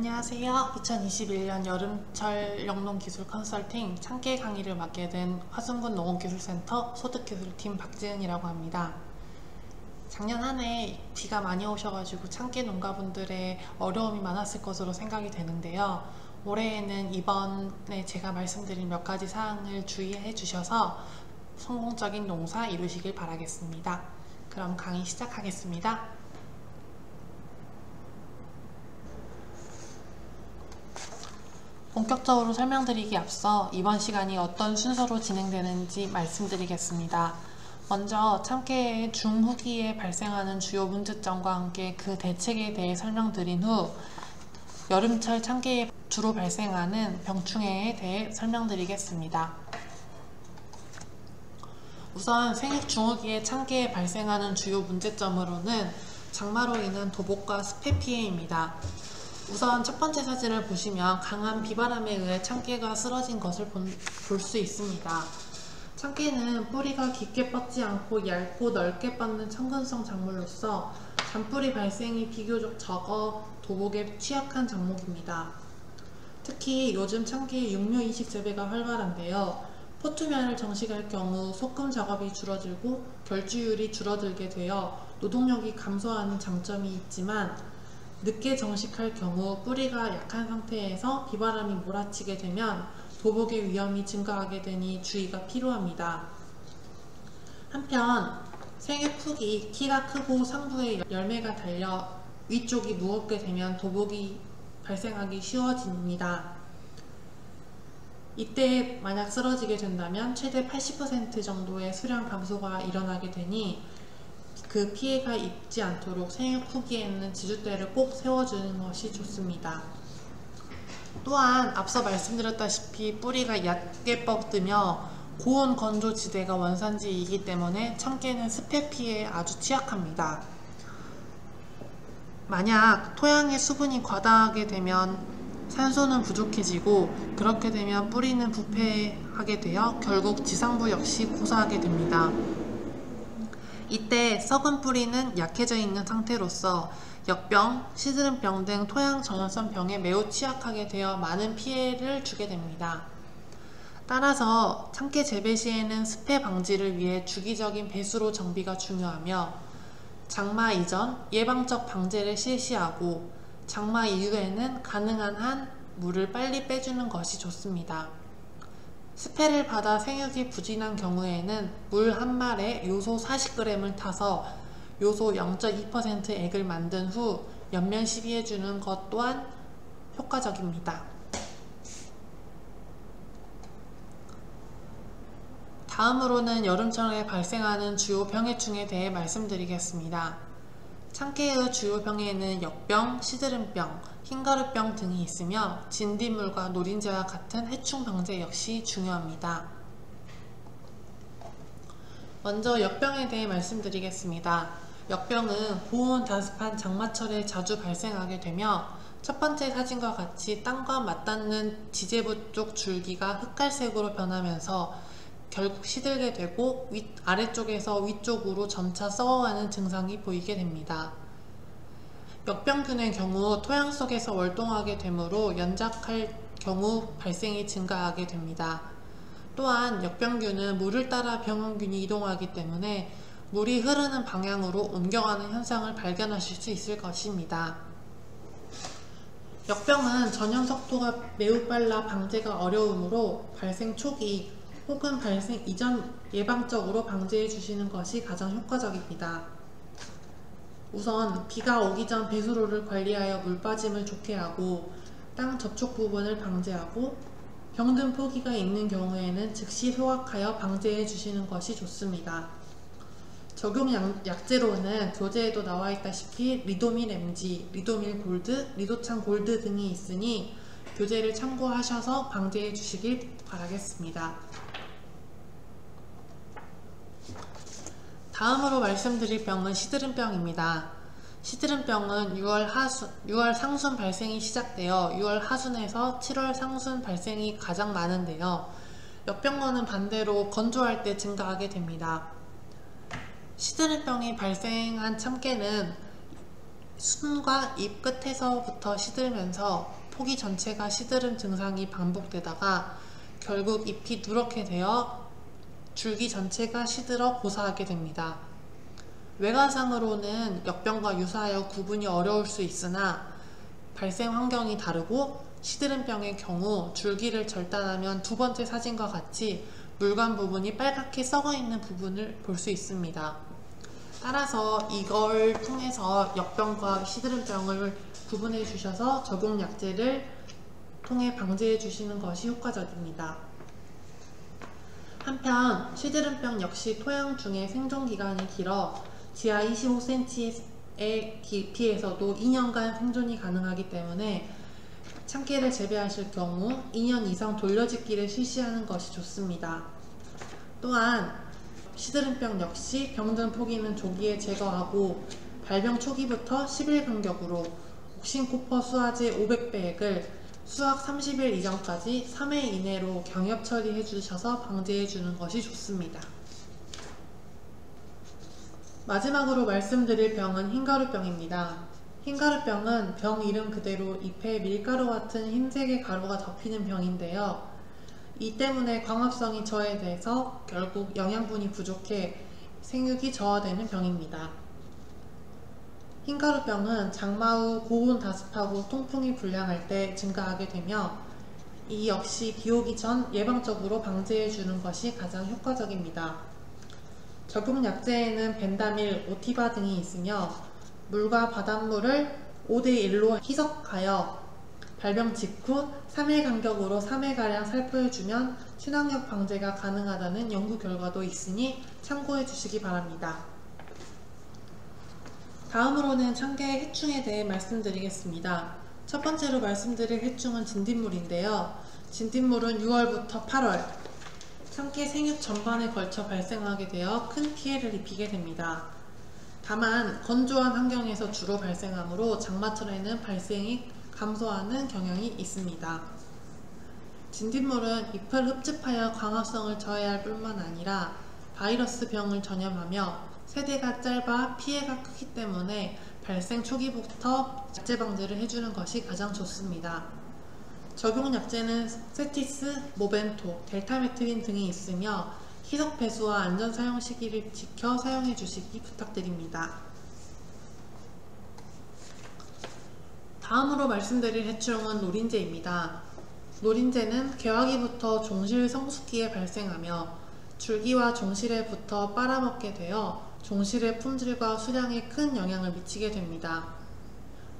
안녕하세요. 2021년 여름철 영농기술 컨설팅 창계 강의를 맡게 된 화순군 농업기술센터 소득기술팀 박지은이라고 합니다. 작년 한 해 비가 많이 오셔가지고 창계 농가분들의 어려움이 많았을 것으로 생각이 되는데요. 올해에는 이번에 제가 말씀드린 몇 가지 사항을 주의해 주셔서 성공적인 농사 이루시길 바라겠습니다. 그럼 강의 시작하겠습니다. 본격적으로 설명드리기 앞서 이번 시간이 어떤 순서로 진행되는지 말씀드리겠습니다. 먼저 참깨의 중후기에 발생하는 주요 문제점과 함께 그 대책에 대해 설명드린 후 여름철 참깨에 주로 발생하는 병충해에 대해 설명드리겠습니다. 우선 생육 중후기에 참깨에 발생하는 주요 문제점으로는 장마로 인한 도복과 습해 피해입니다. 우선 첫 번째 사진을 보시면 강한 비바람에 의해 참깨가 쓰러진 것을 볼 수 있습니다. 참깨는 뿌리가 깊게 뻗지 않고 얇고 넓게 뻗는 천근성 작물로서 잔뿌리 발생이 비교적 적어 도복에 취약한 작목입니다. 특히 요즘 참깨의 육묘 이식 재배가 활발한데요. 포투면을 정식할 경우 소금 작업이 줄어들고 결주율이 줄어들게 되어 노동력이 감소하는 장점이 있지만 늦게 정식할 경우 뿌리가 약한 상태에서 비바람이 몰아치게 되면 도복의 위험이 증가하게 되니 주의가 필요합니다. 한편 생육 후기 키가 크고 상부에 열매가 달려 위쪽이 무겁게 되면 도복이 발생하기 쉬워집니다. 이때 만약 쓰러지게 된다면 최대 80% 정도의 수량 감소가 일어나게 되니 그 피해가 입지 않도록 생육 후기에는 지주대를 꼭 세워주는 것이 좋습니다. 또한 앞서 말씀드렸다시피 뿌리가 얕게 뻗으며 고온 건조 지대가 원산지이기 때문에 참깨는 습해 피해에 아주 취약합니다. 만약 토양의 수분이 과다하게 되면 산소는 부족해지고 그렇게 되면 뿌리는 부패하게 되어 결국 지상부 역시 고사하게 됩니다. 이때 썩은 뿌리는 약해져 있는 상태로서 역병, 시드름병 등 토양 전염성 병에 매우 취약하게 되어 많은 피해를 주게 됩니다. 따라서 참깨 재배 시에는 습해 방지를 위해 주기적인 배수로 정비가 중요하며 장마 이전 예방적 방제를 실시하고 장마 이후에는 가능한 한 물을 빨리 빼주는 것이 좋습니다. 스페를 받아 생육이 부진한 경우에는 물 한 말에 요소 40g을 타서 요소 0.2% 액을 만든 후 연면 시비해주는 것 또한 효과적입니다. 다음으로는 여름철에 발생하는 주요 병해충에 대해 말씀드리겠습니다. 참깨의 주요 병에는 역병, 시드름병, 흰가루병 등이 있으며 진딧물과 노린재와 같은 해충 방제 역시 중요합니다. 먼저 역병에 대해 말씀드리겠습니다. 역병은 고온 다습한 장마철에 자주 발생하게 되며 첫 번째 사진과 같이 땅과 맞닿는 지제부 쪽 줄기가 흑갈색으로 변하면서 결국 시들게 되고 아래쪽에서 위쪽으로 점차 썩어가는 증상이 보이게 됩니다. 역병균의 경우 토양 속에서 월동하게 되므로 연작할 경우 발생이 증가하게 됩니다. 또한 역병균은 물을 따라 병원균이 이동하기 때문에 물이 흐르는 방향으로 옮겨가는 현상을 발견하실 수 있을 것입니다. 역병은 전염 속도가 매우 빨라 방제가 어려우므로 발생 초기 혹은 발생 이전 예방적으로 방제해 주시는 것이 가장 효과적입니다. 우선 비가 오기 전 배수로를 관리하여 물 빠짐을 좋게 하고 땅 접촉 부분을 방제하고 병든 포기가 있는 경우에는 즉시 소각하여 방제해 주시는 것이 좋습니다. 적용 약재로는 교재에도 나와 있다시피 리도밀 MG, 리도밀 골드, 리도창 골드 등이 있으니 교재를 참고하셔서 방제해 주시길 바라겠습니다. 다음으로 말씀드릴 병은 시드름병입니다. 시드름병은 6월 상순 발생이 시작되어 6월 하순에서 7월 상순 발생이 가장 많은데요. 역병과는 반대로 건조할 때 증가하게 됩니다. 시드름병이 발생한 참깨는 순과 잎 끝에서부터 시들면서 포기 전체가 시드름 증상이 반복되다가 결국 잎이 누렇게 되어 줄기 전체가 시들어 고사하게 됩니다. 외관상으로는 역병과 유사하여 구분이 어려울 수 있으나 발생 환경이 다르고 시드름병의 경우 줄기를 절단하면 두 번째 사진과 같이 물관 부분이 빨갛게 썩어 있는 부분을 볼 수 있습니다. 따라서 이걸 통해서 역병과 시드름병을 구분해 주셔서 적용 약제를 통해 방지해 주시는 것이 효과적입니다. 한편 시드름병 역시 토양 중에 생존 기간이 길어 지하 25cm의 깊이에서도 2년간 생존이 가능하기 때문에 참깨를 재배하실 경우 2년 이상 돌려짓기를 실시하는 것이 좋습니다. 또한 시드름병 역시 병든 포기는 조기에 제거하고 발병 초기부터 10일 간격으로 옥신코퍼 수화제 500배액을 수확 30일 이전까지 3회 이내로 경협 처리해 주셔서 방지해 주는 것이 좋습니다. 마지막으로 말씀드릴 병은 흰가루병입니다. 흰가루병은 병 이름 그대로 잎에 밀가루 같은 흰색의 가루가 덮이는 병인데요. 이 때문에 광합성이 저해돼서 결국 영양분이 부족해 생육이 저하되는 병입니다. 흰가루병은 장마 후 고온 다습하고 통풍이 불량할 때 증가하게 되며 이 역시 비 오기 전 예방적으로 방지해 주는 것이 가장 효과적입니다. 적용 약제에는 벤다밀, 오티바 등이 있으며 물과 바닷물을 5:1로 희석하여 발병 직후 3일 간격으로 3회가량 살포해주면 친환경 방제가 가능하다는 연구 결과도 있으니 참고해 주시기 바랍니다. 다음으로는 참깨의 해충에 대해 말씀드리겠습니다. 첫 번째로 말씀드릴 해충은 진딧물인데요. 진딧물은 6월부터 8월 참깨 생육 전반에 걸쳐 발생하게 되어 큰 피해를 입히게 됩니다. 다만 건조한 환경에서 주로 발생하므로 장마철에는 발생이 감소하는 경향이 있습니다. 진딧물은 잎을 흡집하여 광합성을 저해할 뿐만 아니라 바이러스 병을 전염하며 세대가 짧아 피해가 크기 때문에 발생 초기부터 약제 방제를 해주는 것이 가장 좋습니다. 적용 약제는 세티스, 모벤토, 델타메트린 등이 있으며 희석 배수와 안전 사용 시기를 지켜 사용해 주시기 부탁드립니다. 다음으로 말씀드릴 해충은 노린재입니다. 노린재는 개화기부터 종실 성숙기에 발생하며 줄기와 종실에 붙어 빨아먹게 되어 종실의 품질과 수량에 큰 영향을 미치게 됩니다.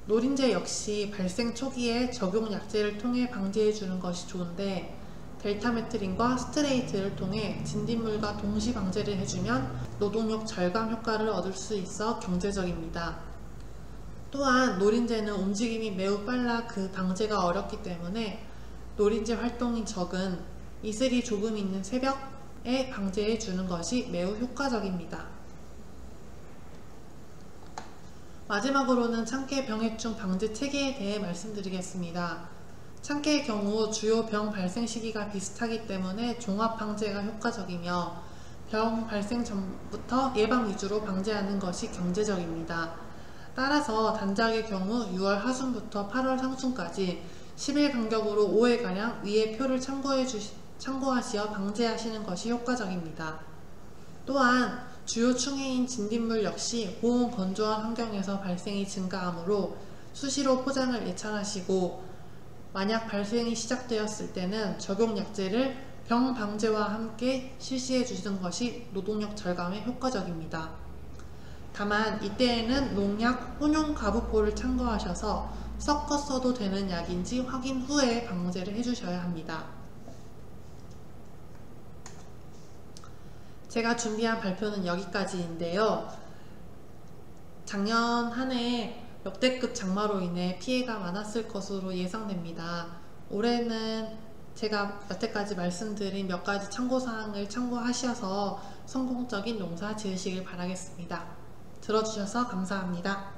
노린재 역시 발생 초기에 적용 약제를 통해 방지해 주는 것이 좋은데 델타메트린과 스트레이트를 통해 진딧물과 동시 방제를 해주면 노동력 절감 효과를 얻을 수 있어 경제적입니다. 또한 노린재는 움직임이 매우 빨라 그 방제가 어렵기 때문에 노린재 활동이 적은 이슬이 조금 있는 새벽에 방제해 주는 것이 매우 효과적입니다. 마지막으로는 참깨 병해충 방제 체계에 대해 말씀드리겠습니다. 참깨의 경우 주요 병 발생 시기가 비슷하기 때문에 종합 방제가 효과적이며 병 발생 전부터 예방 위주로 방제하는 것이 경제적입니다. 따라서 단작의 경우 6월 하순부터 8월 상순까지 10일 간격으로 5회가량 위의 표를 참고하시어 방제하시는 것이 효과적입니다. 또한 주요 충해인 진딧물 역시 고온 건조한 환경에서 발생이 증가하므로 수시로 포장을 예찰하시고 만약 발생이 시작되었을 때는 적용 약제를 병 방제와 함께 실시해 주시는 것이 노동력 절감에 효과적입니다. 다만 이때에는 농약 혼용 가부포를 참고하셔서 섞어 써도 되는 약인지 확인 후에 방제를 해주셔야 합니다. 제가 준비한 발표는 여기까지인데요. 작년 한 해 역대급 장마로 인해 피해가 많았을 것으로 예상됩니다. 올해는 제가 여태까지 말씀드린 몇 가지 참고사항을 참고하셔서 성공적인 농사 지으시길 바라겠습니다. 들어주셔서 감사합니다.